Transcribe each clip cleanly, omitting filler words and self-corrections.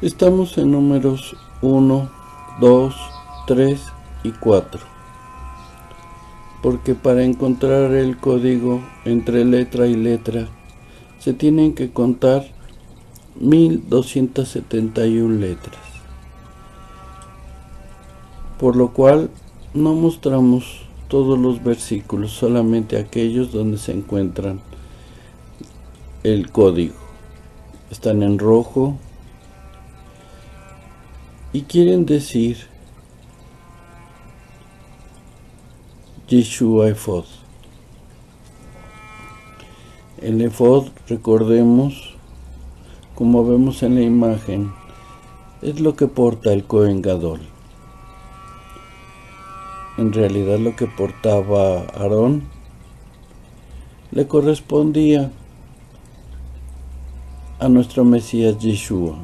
Estamos en números 1, 2, 3 y 4, porque para encontrar el código entre letra y letra se tienen que contar 1271 letras, por lo cual no mostramos todos los versículos, solamente aquellos donde se encuentran el código. Están en rojo y quieren decir Yeshua Ephod. El Ephod, recordemos, como vemos en la imagen, es lo que porta el Cohen Gadol. En realidad lo que portaba Aarón le correspondía a nuestro Mesías Yeshua.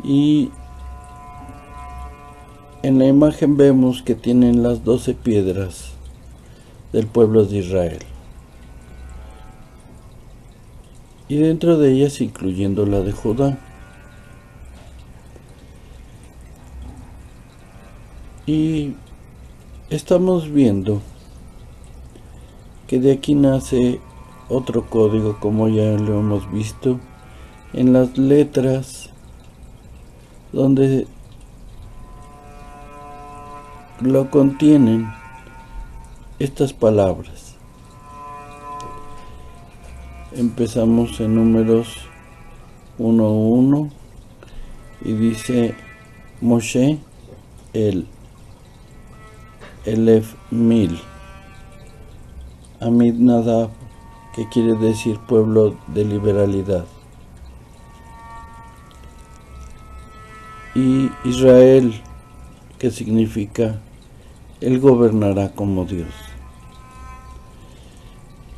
Y en la imagen vemos que tienen las 12 piedras del pueblo de Israel. Y dentro de ellas incluyendo la de Judá. Y estamos viendo que de aquí nace otro código, como ya lo hemos visto, en las letras donde lo contienen estas palabras. Empezamos en números 1:1 y dice Moshe el Elef 1000, Amid Nadab, que quiere decir pueblo de liberalidad, y Israel, que significa él gobernará como Dios.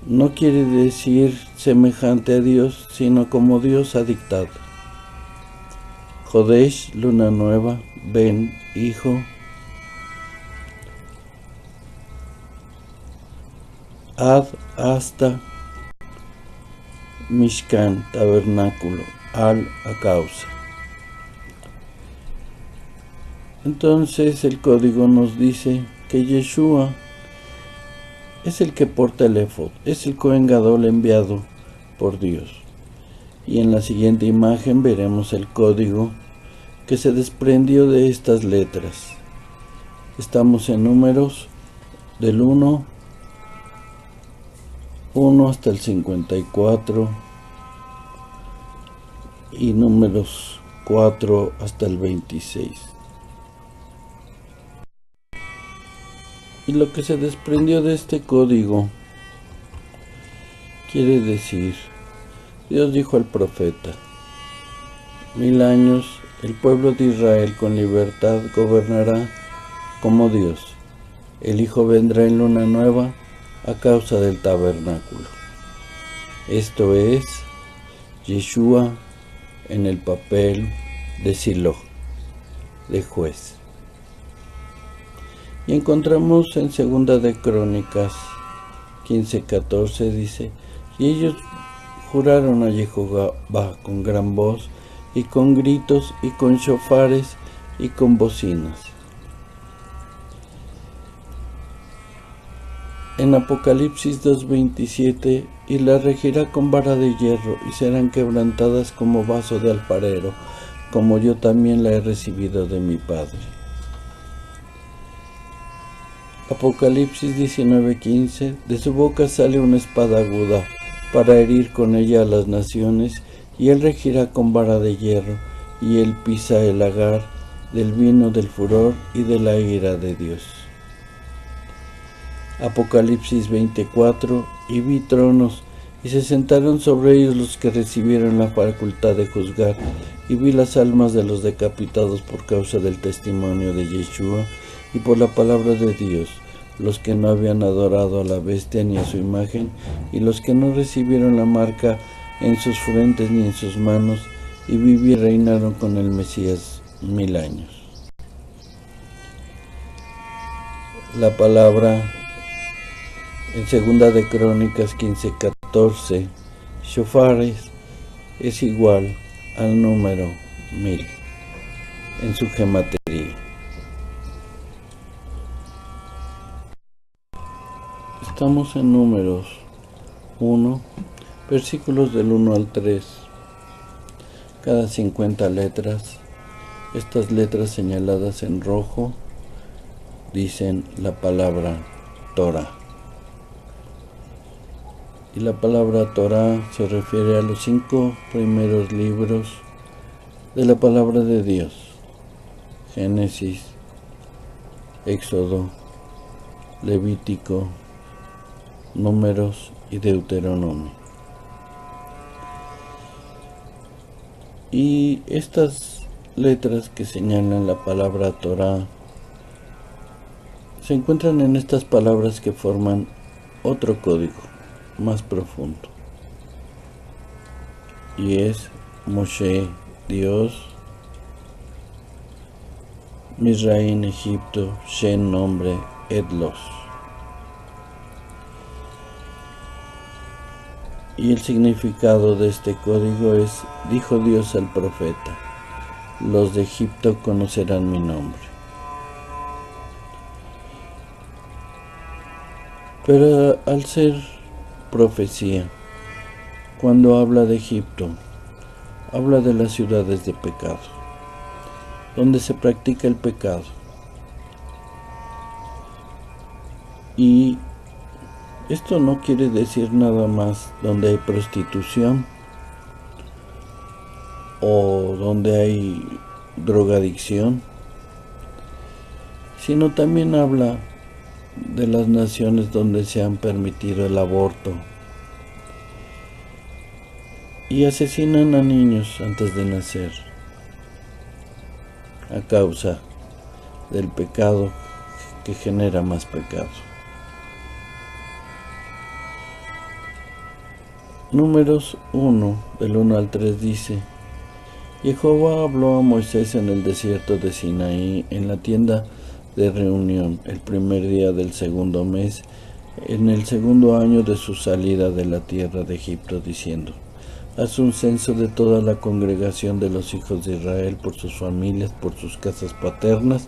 No quiere decir semejante a Dios, sino como Dios ha dictado. Jodesh, luna nueva, Ben, hijo, Ad, hasta, Mishkan, tabernáculo, Al, a causa. Entonces el código nos dice que Yeshua es el que porta el Ephod, es el Cohen Gadol enviado por Dios. Y en la siguiente imagen veremos el código que se desprendió de estas letras. Estamos en números del 1 hasta el 54 y números 4 hasta el 26. Y lo que se desprendió de este código quiere decir, Dios dijo al profeta, 1000 años el pueblo de Israel con libertad gobernará como Dios. El Hijo vendrá en luna nueva a causa del tabernáculo. Esto es Yeshua en el papel de Silo, de juez. Y encontramos en Segunda de Crónicas 15:14 dice, y ellos juraron a Jehová con gran voz y con gritos y con shofares y con bocinas. En Apocalipsis 2:27, y la regirá con vara de hierro y serán quebrantadas como vaso de alfarero, como yo también la he recibido de mi Padre. Apocalipsis 19:15, de su boca sale una espada aguda para herir con ella a las naciones, y él regirá con vara de hierro, y él pisa el lagar del vino del furor y de la ira de Dios. Apocalipsis 24, y vi tronos, y se sentaron sobre ellos los que recibieron la facultad de juzgar, y vi las almas de los decapitados por causa del testimonio de Yeshua y por la palabra de Dios, los que no habían adorado a la bestia ni a su imagen, y los que no recibieron la marca en sus frentes ni en sus manos, y viví y reinaron con el Mesías 1000 años. La palabra en Segunda de Crónicas 15:14, shofares, es igual al número 1000 en su gematría. Estamos en Números 1, versículos del 1 al 3. Cada 50 letras, estas letras señaladas en rojo dicen la palabra Torah. Y la palabra Torah se refiere a los 5 primeros libros de la palabra de Dios: Génesis, Éxodo, Levítico, Números y Deuteronomio. Y estas letras que señalan la palabra Torah se encuentran en estas palabras que forman otro código más profundo, y es Moshe, Dios; Misraín, Egipto; Shen, nombre; Edlos. Y el significado de este código es: dijo Dios al profeta, los de Egipto conocerán mi nombre. Pero al ser profecía, cuando habla de Egipto, habla de las ciudades de pecado, donde se practica el pecado. Y esto no quiere decir nada más donde hay prostitución o donde hay drogadicción, sino también habla de las naciones donde se han permitido el aborto y asesinan a niños antes de nacer a causa del pecado que genera más pecado. Números 1, del 1 al 3 dice: Jehová habló a Moisés en el desierto de Sinaí, en la tienda de reunión, el primer día del segundo mes, en el segundo año de su salida de la tierra de Egipto, diciendo: Haz un censo de toda la congregación de los hijos de Israel por sus familias, por sus casas paternas,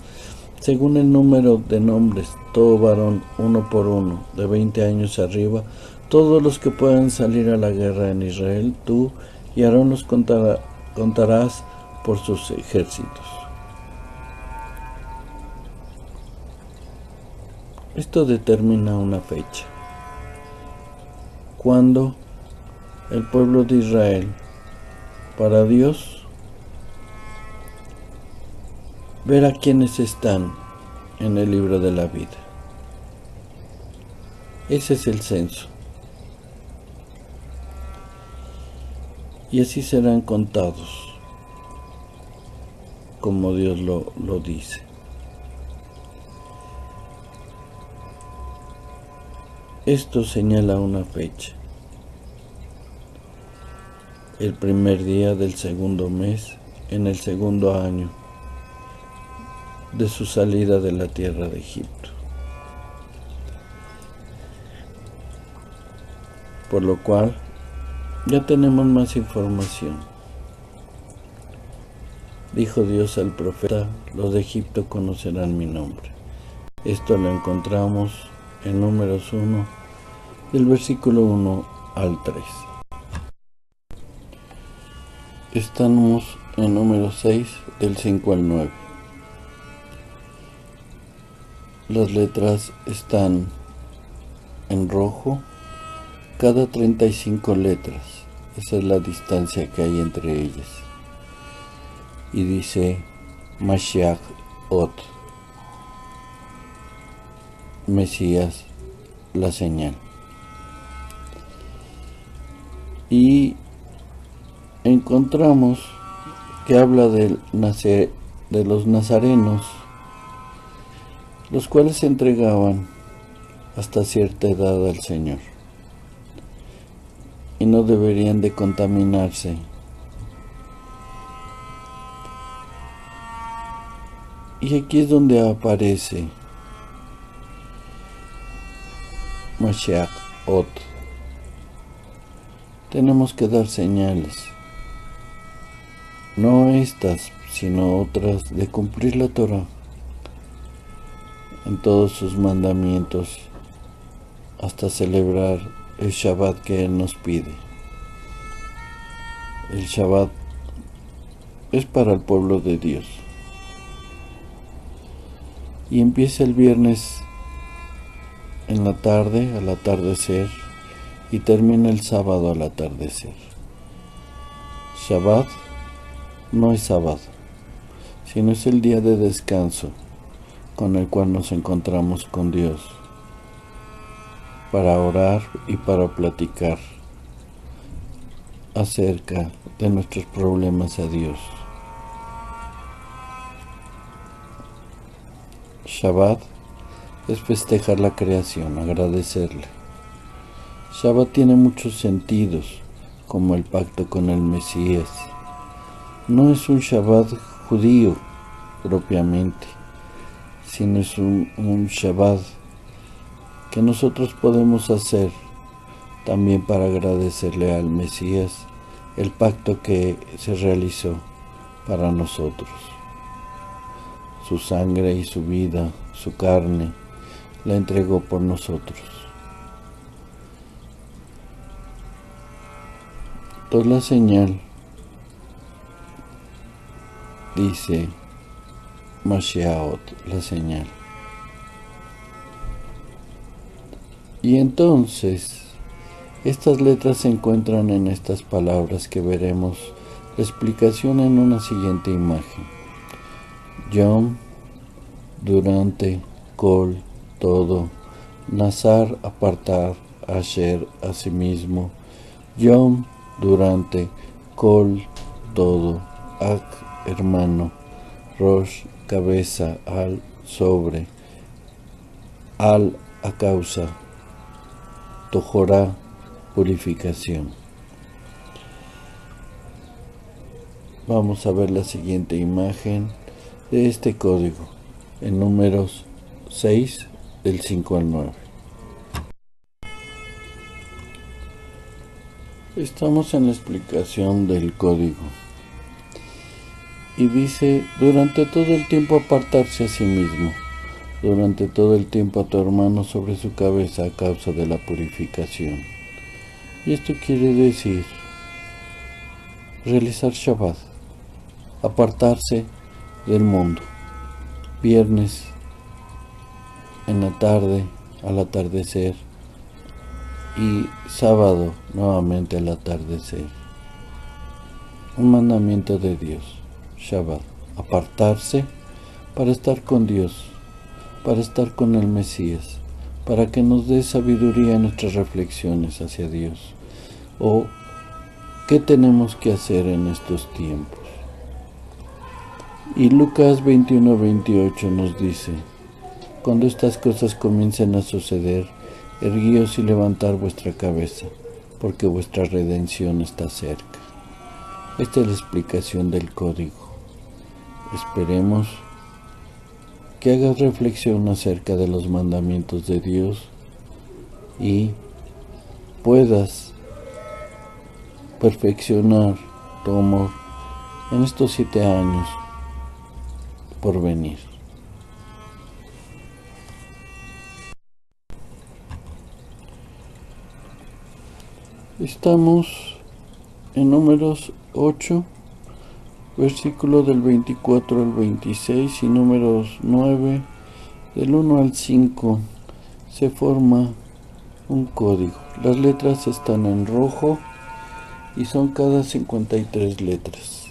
según el número de nombres, todo varón, uno por uno, de 20 años arriba, todos los que puedan salir a la guerra en Israel. Tú y Aarón los contarás por sus ejércitos. Esto determina una fecha, cuando el pueblo de Israel, para Dios, verá quiénes están en el libro de la vida. Ese es el censo. Y así serán contados, como Dios lo dice. Esto señala una fecha: el primer día del segundo mes, en el segundo año de su salida de la tierra de Egipto. Por lo cual, ya tenemos más información. Dijo Dios al profeta: los de Egipto conocerán mi nombre. Esto lo encontramos en Números 1, del versículo 1 al 3. Estamos en Números 6, del 5 al 9. Las letras están en rojo, cada 35 letras. Esa es la distancia que hay entre ellas. Y dice Mashiach Ot, Mesías, la señal. Y encontramos que habla de los nazarenos, los cuales se entregaban hasta cierta edad al Señor y no deberían de contaminarse. Y aquí es donde aparece Mashiach Ot. Tenemos que dar señales no estas, sino otras, de cumplir la Torah en todos sus mandamientos, hasta celebrar el Shabbat que Él nos pide. El Shabbat es para el pueblo de Dios. Y empieza el viernes en la tarde, al atardecer, y termina el sábado al atardecer. Shabbat no es sábado, sino es el día de descanso con el cual nos encontramos con Dios para orar y para platicar acerca de nuestros problemas a Dios. Shabbat es festejar la creación, agradecerle. Shabbat tiene muchos sentidos, como el pacto con el Mesías. No es un Shabbat judío propiamente, sino es un Shabbat que nosotros podemos hacer también para agradecerle al Mesías el pacto que se realizó para nosotros. Su sangre y su vida, su carne, la entregó por nosotros. Entonces la señal dice Mashiach, la señal. Y entonces estas letras se encuentran en estas palabras que veremos la explicación en una siguiente imagen. Yom, durante, Kol, todo, Nazar, apartar, Asher, asimismo, Yom, durante, Kol, todo, Ak, hermano, Rosh, cabeza, Al, sobre, Al, a causa, Tojorá, purificación. Vamos a ver la siguiente imagen de este código, en números 6, del 5 al 9. Estamos en la explicación del código. Y dice, durante todo el tiempo apartarse a sí mismo, durante todo el tiempo a tu hermano sobre su cabeza a causa de la purificación. Y esto quiere decir realizar Shabbat, apartarse del mundo. Viernes en la tarde, al atardecer, y sábado nuevamente al atardecer. Un mandamiento de Dios, Shabbat, apartarse para estar con Dios, para estar con el Mesías, para que nos dé sabiduría en nuestras reflexiones hacia Dios. O qué tenemos que hacer en estos tiempos. Y Lucas 21:28 nos dice, cuando estas cosas comiencen a suceder, erguíos y levantar vuestra cabeza, porque vuestra redención está cerca. Esta es la explicación del código. Esperemos que hagas reflexión acerca de los mandamientos de Dios y puedas perfeccionar tu amor en estos 7 años por venir. Estamos en números 8, versículo del 24 al 26 y números 9, del 1 al 5, se forma un código. Las letras están en rojo y son cada 53 letras.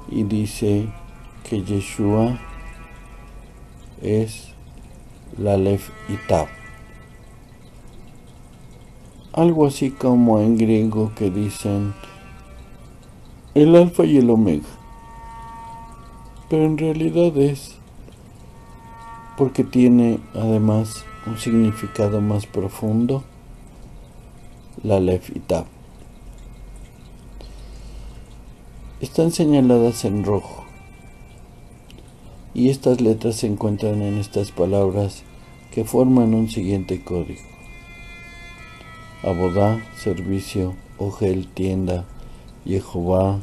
Y dice que Yeshua es la Aleph y Tav. Algo así como en griego que dicen el alfa y el omega. Pero en realidad es porque tiene además un significado más profundo, la Aleph y Tav. Están señaladas en rojo. Y estas letras se encuentran en estas palabras que forman un siguiente código. Abodá, servicio, Ogel, tienda, Jehová,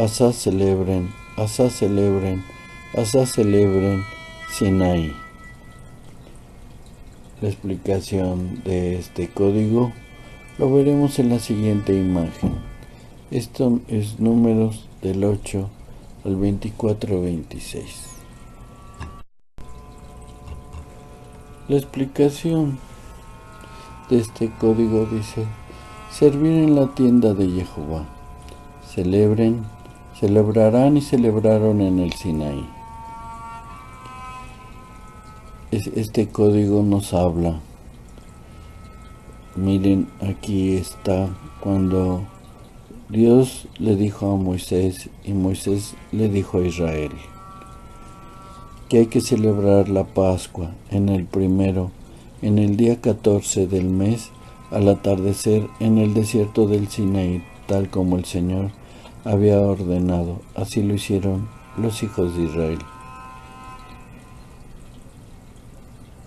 Asá celebren, asá celebren, asá celebren Sinaí. La explicación de este código lo veremos en la siguiente imagen. Esto es números del 8 al 24-26. La explicación de este código dice: servir en la tienda de Jehová. Celebren, celebrarán y celebraron en el Sinaí. Este código nos habla. Miren, aquí está cuando Dios le dijo a Moisés y Moisés le dijo a Israel que hay que celebrar la Pascua en el día 14 del mes, al atardecer en el desierto del Sinaí, tal como el Señor había ordenado. Así lo hicieron los hijos de Israel.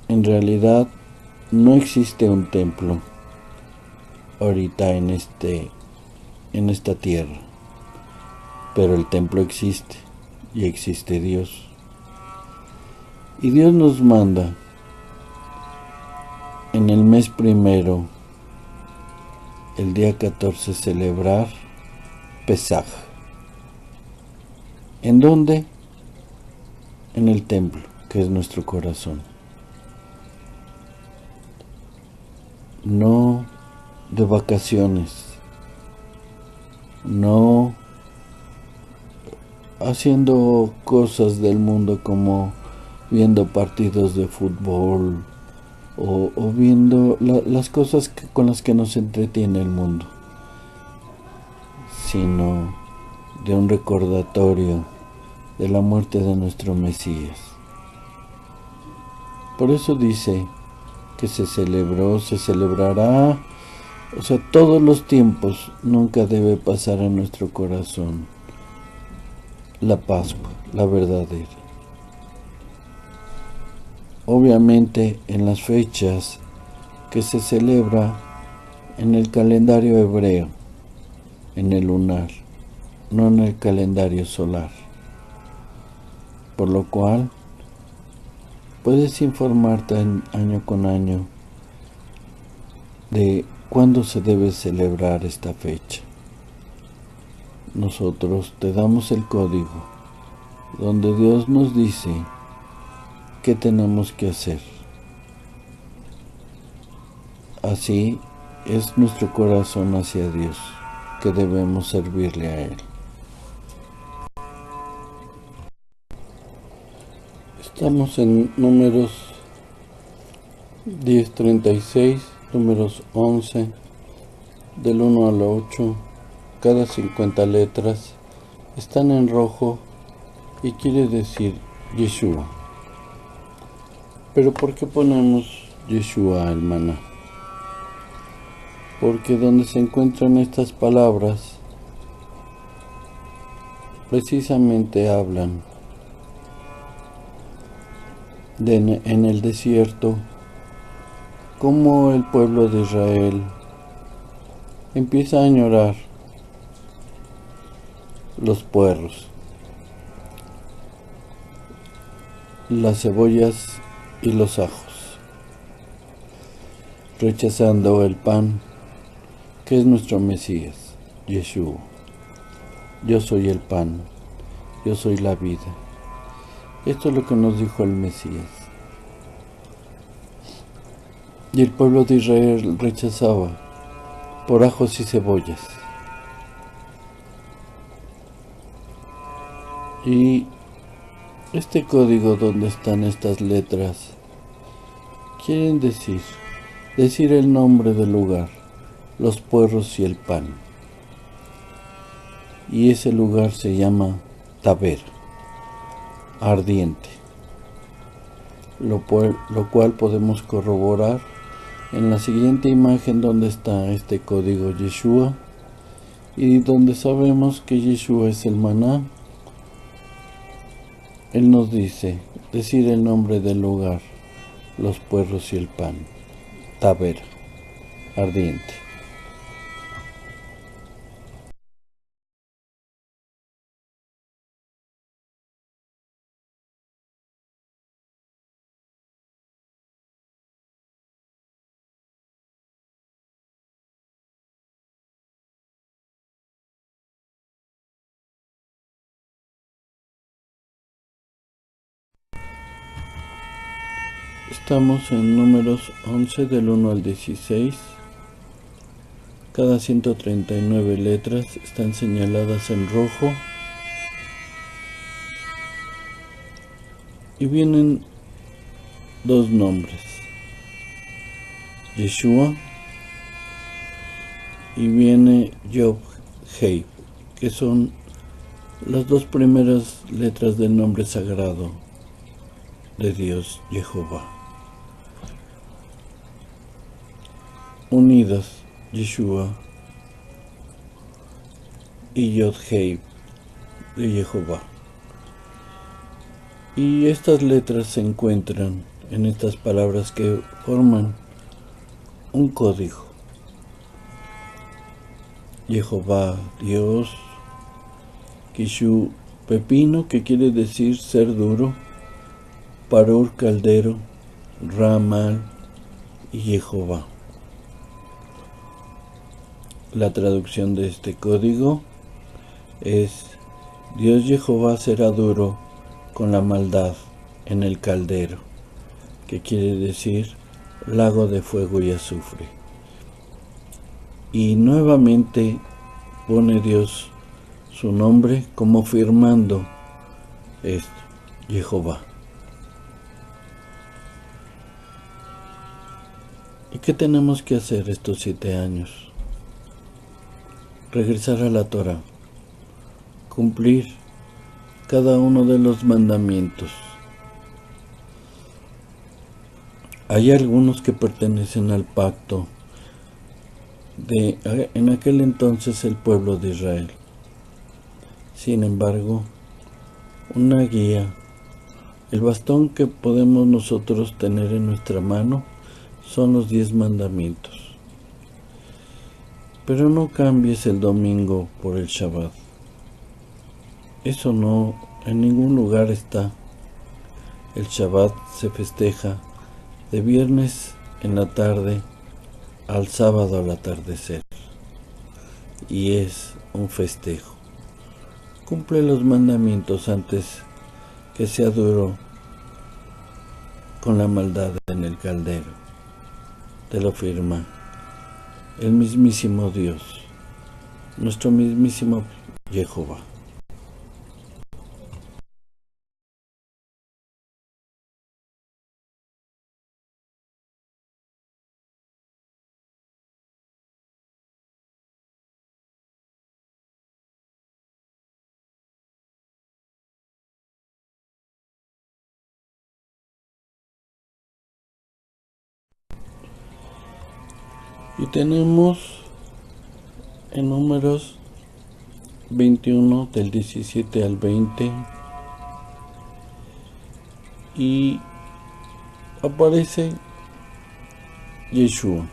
En realidad no existe un templo ahorita en esta tierra, pero el templo existe y existe Dios. Y Dios nos manda en el mes primero, el día 14, celebrar Pesaj. ¿En dónde? En el templo, que es nuestro corazón. No de vacaciones, no haciendo cosas del mundo como viendo partidos de fútbol o viendo las cosas con las que nos entretiene el mundo, sino de un recordatorio de la muerte de nuestro Mesías. Por eso dice que se celebró, se celebrará, o sea, todos los tiempos. Nunca debe pasar en nuestro corazón la Pascua, la verdadera. Obviamente en las fechas que se celebra en el calendario hebreo, en el lunar, no en el calendario solar. Por lo cual puedes informarte año con año de cuándo se debe celebrar esta fecha. Nosotros te damos el código donde Dios nos dice qué tenemos que hacer. Así es nuestro corazón hacia Dios, que debemos servirle a Él. Estamos en números 10:36, números 11, del 1 al 8. Cada 50 letras están en rojo y quiere decir Yeshua. Pero ¿por qué ponemos Yeshua el maná? Porque donde se encuentran estas palabras precisamente hablan en el desierto, cómo el pueblo de Israel empieza a añorar los puerros, las cebollas y los ajos, rechazando el pan, que es nuestro Mesías, Yeshua. Yo soy el pan, yo soy la vida. Esto es lo que nos dijo el Mesías. Y el pueblo de Israel rechazaba por ajos y cebollas. Y este código donde están estas letras quieren decir el nombre del lugar, los puerros y el pan. Y ese lugar se llama Taber, ardiente, lo cual podemos corroborar en la siguiente imagen donde está este código Yeshua y donde sabemos que Yeshua es el maná. Él nos dice decir el nombre del lugar, los puerros y el pan, Taber, ardiente. Estamos en números 11 del 1 al 16. Cada 139 letras están señaladas en rojo y vienen dos nombres, Yeshua y viene Yod-Hei, que son las dos primeras letras del nombre sagrado de Dios, Jehová. Unidas, Yeshua y Yod-Hei de Jehová. Y estas letras se encuentran en estas palabras que forman un código. Jehová, Dios, Kishu, pepino, que quiere decir ser duro, Parur, caldero, Ramal y Jehová. La traducción de este código es: Dios Jehová será duro con la maldad en el caldero, que quiere decir lago de fuego y azufre. Y nuevamente pone Dios su nombre como firmando esto, Jehová. ¿Y qué tenemos que hacer estos 7 años? Regresar a la Torah, cumplir cada uno de los mandamientos. Hay algunos que pertenecen al pacto de en aquel entonces el pueblo de Israel. Sin embargo, una guía, el bastón que podemos nosotros tener en nuestra mano son los 10 mandamientos. Pero no cambies el domingo por el Shabbat. Eso no, en ningún lugar está. El Shabbat se festeja de viernes en la tarde al sábado al atardecer. Y es un festejo. Cumple los mandamientos antes que sea duro con la maldad en el caldero. Te lo firma el mismísimo Dios, nuestro mismísimo Jehová. Y tenemos en números 21 del 17 al 20 y aparece Yeshua.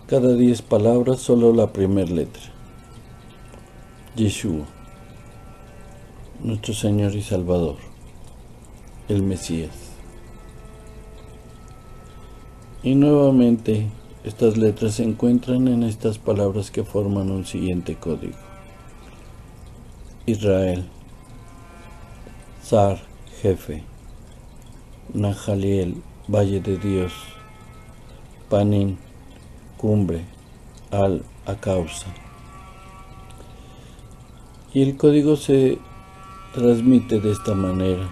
Cada 10 palabras solo la primera letra. Yeshua, nuestro Señor y Salvador, el Mesías. Y nuevamente estas letras se encuentran en estas palabras que forman un siguiente código. Israel, Zar, jefe, Nahaliel, valle de Dios, Panín, cumbre, Al, a causa. Y el código se transmite de esta manera: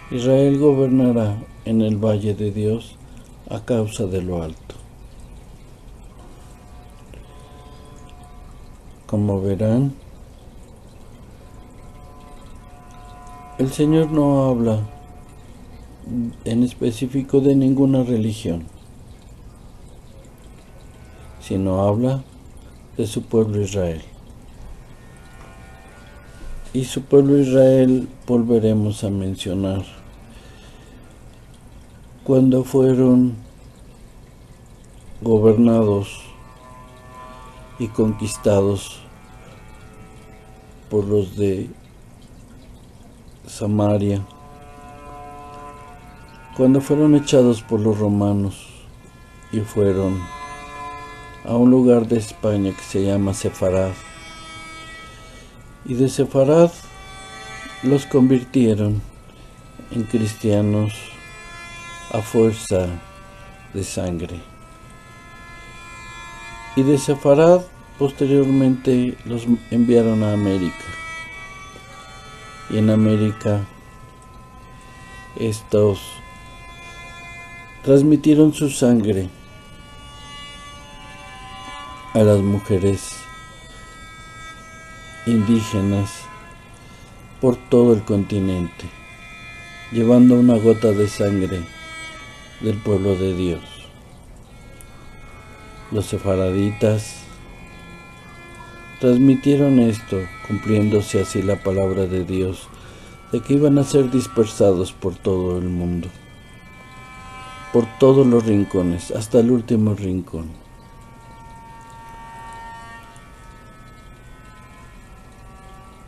Israel gobernará en el valle de Dios a causa de lo alto. Como verán, el Señor no habla en específico de ninguna religión, sino habla de su pueblo Israel. Y su pueblo Israel volveremos a mencionar cuando fueron gobernados y conquistados por los de Samaria, cuando fueron echados por los romanos y fueron a un lugar de España que se llama Sefarad, y de Sefarad los convirtieron en cristianos a fuerza de sangre. Y de Sefarad posteriormente los enviaron a América. Y en América estos transmitieron su sangre a las mujeres indígenas por todo el continente, llevando una gota de sangre del pueblo de Dios. Los sefaraditas transmitieron esto, cumpliéndose así la palabra de Dios, de que iban a ser dispersados por todo el mundo, por todos los rincones, hasta el último rincón.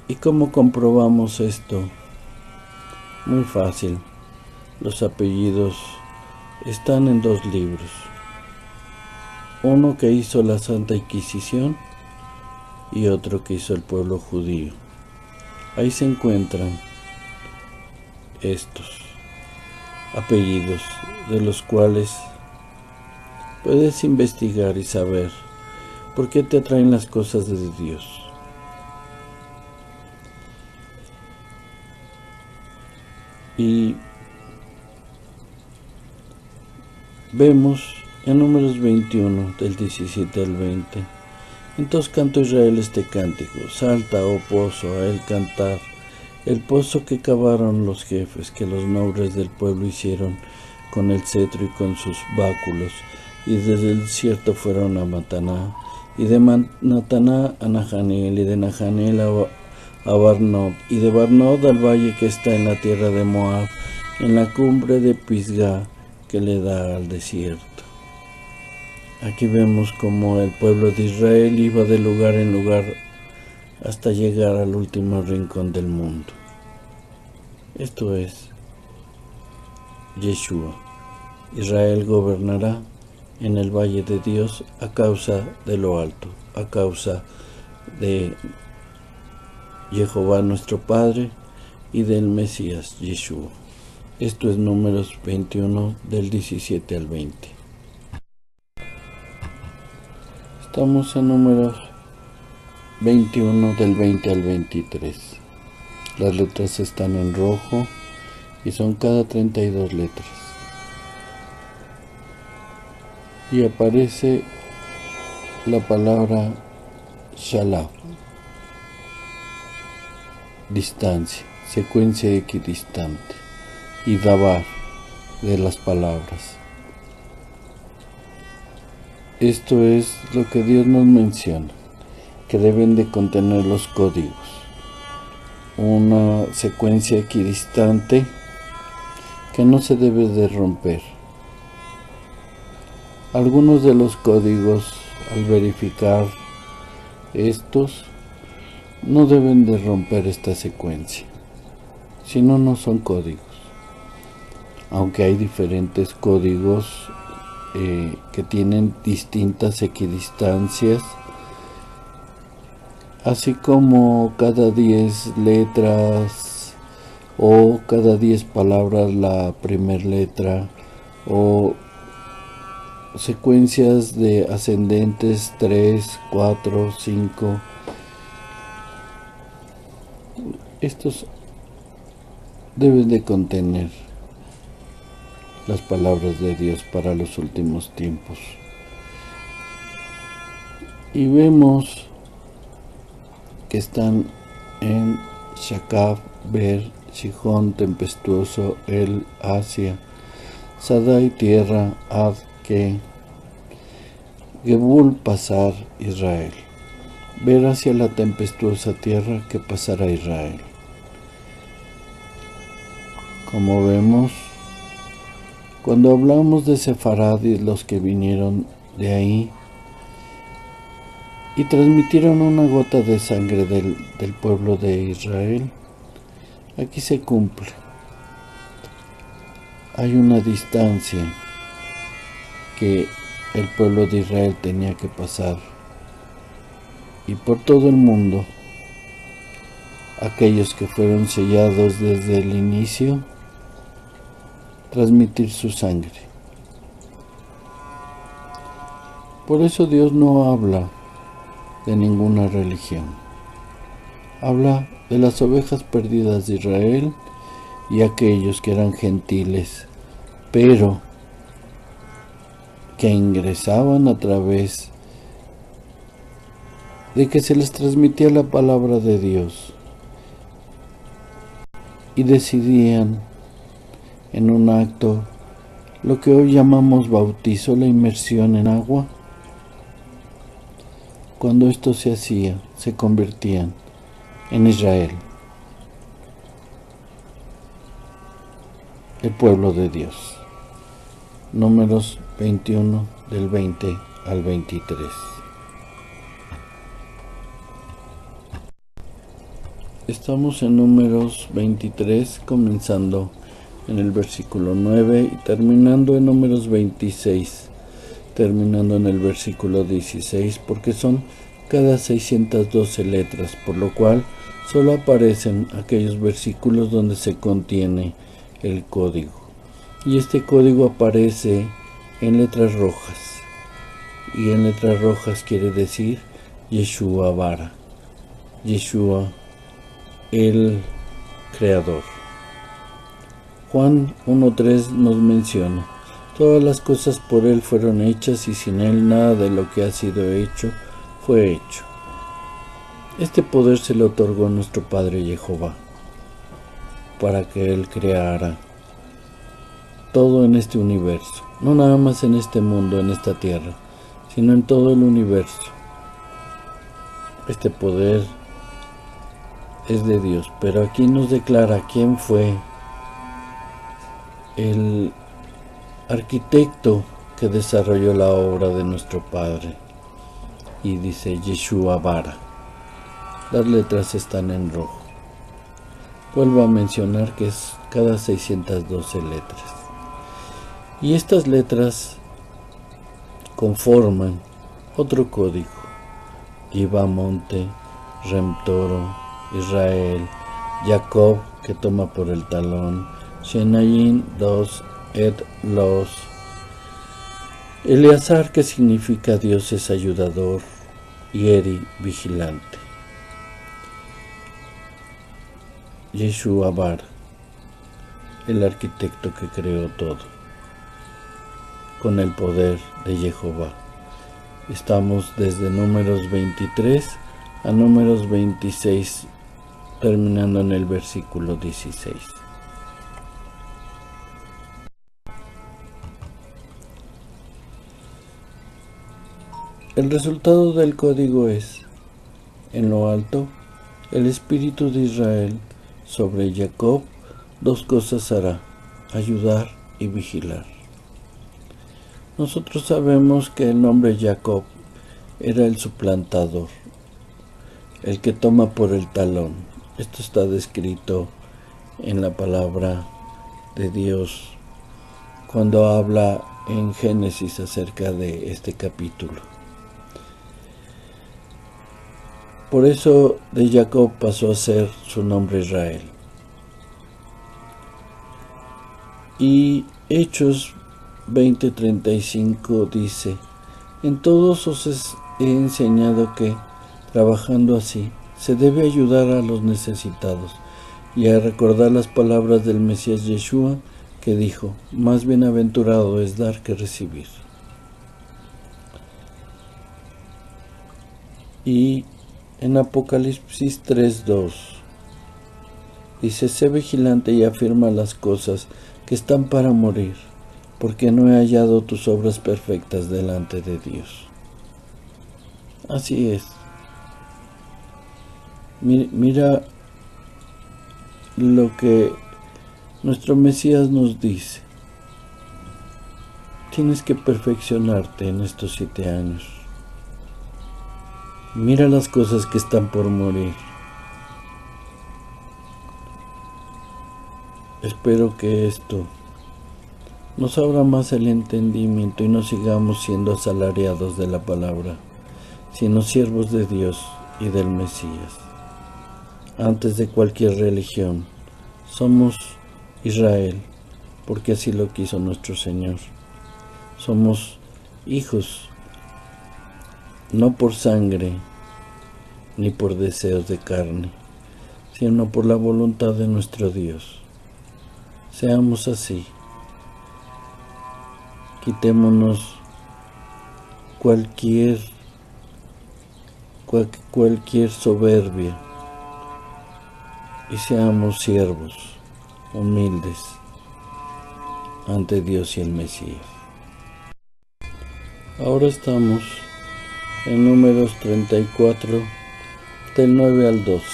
¿Y cómo comprobamos esto? Muy fácil. Los apellidos están en 2 libros. Uno que hizo la Santa Inquisición y otro que hizo el pueblo judío. Ahí se encuentran estos apellidos, de los cuales puedes investigar y saber por qué te atraen las cosas de Dios. Y vemos en Números 21, del 17 al 20. Entonces cantó Israel este cántico: salta, oh pozo, a él cantar, el pozo que cavaron los jefes, que los nobles del pueblo hicieron con el cetro y con sus báculos, y desde el desierto fueron a Mataná, y de Mataná a Nahanel, y de Nahanel a Barnod, y de Barnod al valle que está en la tierra de Moab, en la cumbre de Pisgah que le da al desierto. Aquí vemos como el pueblo de Israel iba de lugar en lugar hasta llegar al último rincón del mundo. Esto es Yeshua. Israel gobernará en el valle de Dios a causa de lo alto, a causa de Jehová nuestro Padre y del Mesías Yeshua. Esto es Números 21 del 17 al 20. Estamos en Números 21 del 20 al 23. Las letras están en rojo y son cada 32 letras. Y aparece la palabra Shalaf, distancia, secuencia equidistante, y Dabar, de las palabras. Esto es lo que Dios nos menciona, que deben de contener los códigos. Una secuencia equidistante que no se debe de romper. Algunos de los códigos, al verificar estos, no deben de romper esta secuencia, si no, no son códigos. Aunque hay diferentes códigos que tienen distintas equidistancias, así como cada 10 letras o cada 10 palabras la primera letra, o secuencias de ascendentes 3, 4, 5. Estos deben de contener las palabras de Dios para los últimos tiempos. Y vemos que están en Shakab, Ber, Shihón, tempestuoso, El, Asia, Sadai, tierra, Ad, que, Gebul, pasar, Israel. Ver hacia la tempestuosa tierra que pasará Israel. Como vemos, cuando hablamos de Sefarad y los que vinieron de ahí y transmitieron una gota de sangre del pueblo de Israel, aquí se cumple. Hay una distancia que el pueblo de Israel tenía que pasar, y por todo el mundo, aquellos que fueron sellados desde el inicio transmitir su sangre. Por eso Dios no habla de ninguna religión. Habla de las ovejas perdidas de Israel y aquellos que eran gentiles, pero que ingresaban a través de que se les transmitía la palabra de Dios y decidían en un acto lo que hoy llamamos bautizo, la inmersión en agua. Cuando esto se hacía, se convertían en Israel, el pueblo de Dios. Números 21 del 20 al 23. Estamos en Números 23, comenzando en el versículo 9 y terminando en Números 26, terminando en el versículo 16, porque son cada 612 letras, por lo cual solo aparecen aquellos versículos donde se contiene el código. Y este código aparece en letras rojas, y en letras rojas quiere decir Yeshua Vara, Yeshua el Creador. Juan 1.3 nos menciona: todas las cosas por Él fueron hechas, y sin Él nada de lo que ha sido hecho fue hecho. Este poder se le otorgó a nuestro Padre Jehová, para que Él creara todo en este universo, no nada más en este mundo, en esta tierra, sino en todo el universo. Este poder es de Dios, pero aquí nos declara quién fue el arquitecto que desarrolló la obra de nuestro Padre, y dice Yeshua Vara. Las letras están en rojo. Vuelvo a mencionar que es cada 612 letras, y estas letras conforman otro código: Yiva Monte, Rem Toro, Israel, Jacob, que toma por el talón, Shenayin 2, Ed Los, Eleazar, que significa Dios es ayudador, y Eri, vigilante. Yeshua Bar, el arquitecto que creó todo, con el poder de Jehová. Estamos desde Números 23 a Números 26, terminando en el versículo 16. El resultado del código es: en lo alto, el Espíritu de Israel sobre Jacob dos cosas hará: ayudar y vigilar. Nosotros sabemos que el nombre Jacob era el suplantador, el que toma por el talón. Esto está descrito en la palabra de Dios cuando habla en Génesis acerca de este capítulo. Por eso de Jacob pasó a ser su nombre Israel. Y Hechos 20:35 dice: en todos os he enseñado que, trabajando así, se debe ayudar a los necesitados, y a recordar las palabras del Mesías Yeshua, que dijo: más bienaventurado es dar que recibir. Y en Apocalipsis 3:2 dice: sé vigilante y afirma las cosas que están para morir, porque no he hallado tus obras perfectas delante de Dios. Así es. Mira lo que nuestro Mesías nos dice: tienes que perfeccionarte en estos 7 años. Mira las cosas que están por morir. Espero que esto nos abra más el entendimiento y no sigamos siendo asalariados de la palabra, sino siervos de Dios y del Mesías. Antes de cualquier religión, somos Israel, porque así lo quiso nuestro Señor. Somos hijos, no por sangre, ni por deseos de carne, sino por la voluntad de nuestro Dios. Seamos así. Quitémonos cualquier soberbia y seamos siervos humildes ante Dios y el Mesías. Ahora estamos en Números 34, del 9 al 12.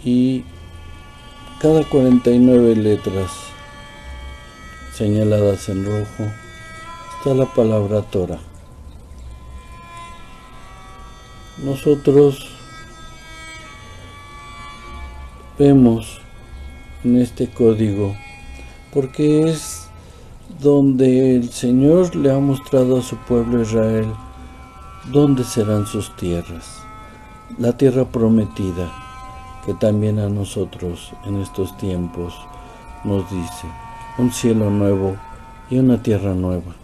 Y cada 49 letras señaladas en rojo está la palabra Torah. Nosotros vemos en este código porque es donde el Señor le ha mostrado a su pueblo Israel dónde serán sus tierras, la tierra prometida, que también a nosotros en estos tiempos nos dice un cielo nuevo y una tierra nueva,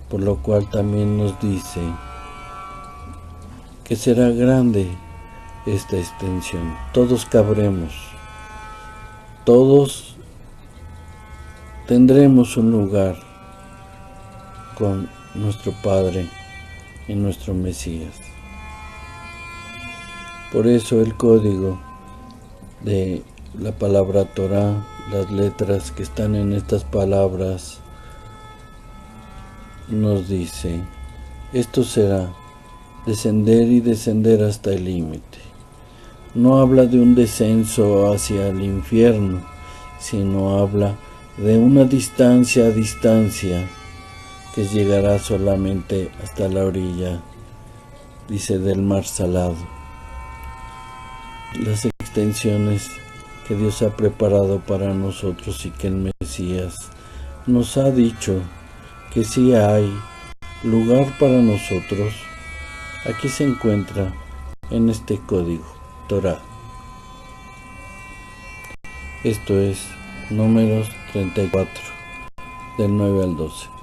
por lo cual también nos dice que será grande esta extensión, todos cabremos, todos tendremos un lugar con nuestro Padre y nuestro Mesías. Por eso el código de la palabra Torah, las letras que están en estas palabras, nos dice, esto será descender y descender hasta el límite. No habla de un descenso hacia el infierno, sino habla de una distancia a distancia que llegará solamente hasta la orilla, dice, del mar salado. Las extensiones que Dios ha preparado para nosotros y que el Mesías nos ha dicho que sí hay lugar para nosotros, aquí se encuentra en este código, Torah. Esto es Números 34, del 9 al 12.